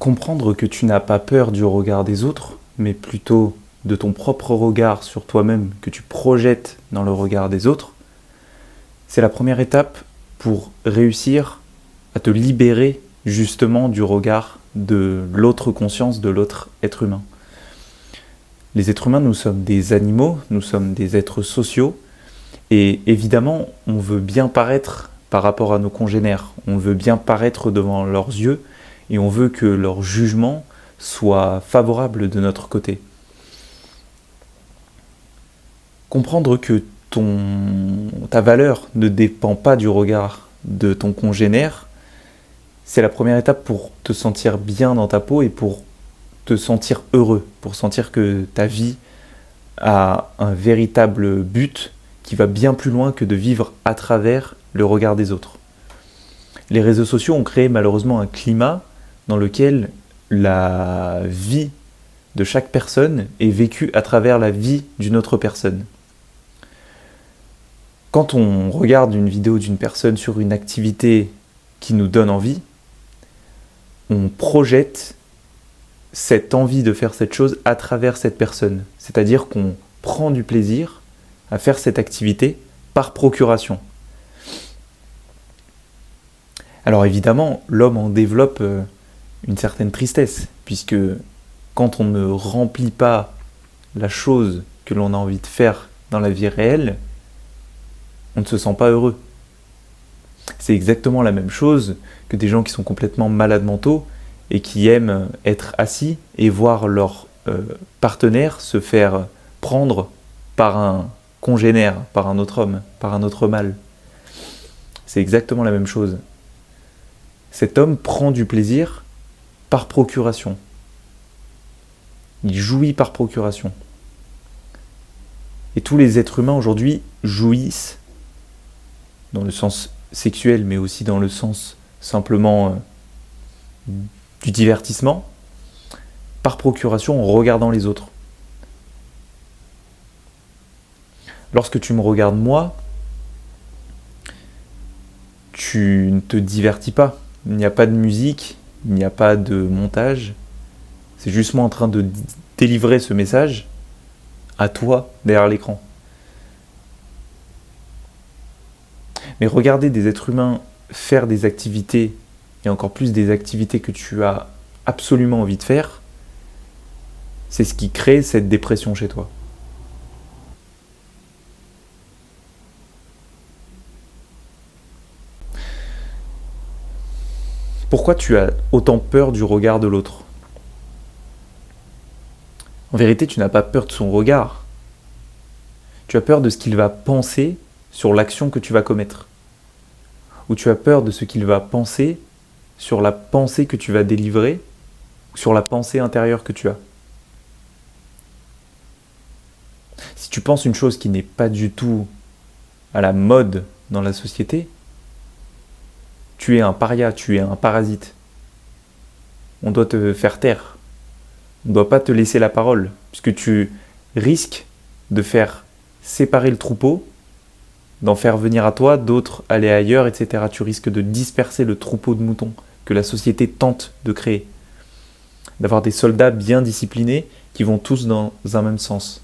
Comprendre que tu n'as pas peur du regard des autres, mais plutôt de ton propre regard sur toi-même que tu projettes dans le regard des autres, c'est la première étape pour réussir à te libérer justement du regard de l'autre conscience, de l'autre être humain. Les êtres humains, nous sommes des animaux, nous sommes des êtres sociaux, et évidemment, on veut bien paraître par rapport à nos congénères, on veut bien paraître devant leurs yeux, et on veut que leur jugement soit favorable de notre côté. Comprendre que ta valeur ne dépend pas du regard de ton congénère, c'est la première étape pour te sentir bien dans ta peau et pour te sentir heureux, pour sentir que ta vie a un véritable but qui va bien plus loin que de vivre à travers le regard des autres. Les réseaux sociaux ont créé malheureusement un climat dans lequel la vie de chaque personne est vécue à travers la vie d'une autre personne. Quand on regarde une vidéo d'une personne sur une activité qui nous donne envie, on projette cette envie de faire cette chose à travers cette personne. C'est-à-dire qu'on prend du plaisir à faire cette activité par procuration. Alors évidemment, l'homme en développe une certaine tristesse, puisque quand on ne remplit pas la chose que l'on a envie de faire dans la vie réelle, on ne se sent pas heureux. C'est exactement la même chose que des gens qui sont complètement malades mentaux et qui aiment être assis et voir leur partenaire se faire prendre par un congénère, par un autre homme, par un autre mâle. C'est exactement la même chose. Cet homme prend du plaisir par procuration. Il jouit par procuration. Et tous les êtres humains aujourd'hui jouissent, dans le sens sexuel, mais aussi dans le sens simplement du divertissement, par procuration en regardant les autres. Lorsque tu me regardes moi, tu ne te divertis pas. Il n'y a pas de musique, il n'y a pas de montage. C'est juste moi en train de délivrer ce message à toi derrière l'écran. Mais regarder des êtres humains faire des activités, et encore plus des activités que tu as absolument envie de faire, c'est ce qui crée cette dépression chez toi. Pourquoi tu as autant peur du regard de l'autre ? En vérité, tu n'as pas peur de son regard. Tu as peur de ce qu'il va penser sur l'action que tu vas commettre. Ou tu as peur de ce qu'il va penser sur la pensée que tu vas délivrer, sur la pensée intérieure que tu as. Si tu penses une chose qui n'est pas du tout à la mode dans la société, tu es un paria, tu es un parasite. On doit te faire taire. On ne doit pas te laisser la parole, puisque tu risques de faire séparer le troupeau, d'en faire venir à toi, d'autres aller ailleurs, etc. Tu risques de disperser le troupeau de moutons que la société tente de créer. D'avoir des soldats bien disciplinés qui vont tous dans un même sens.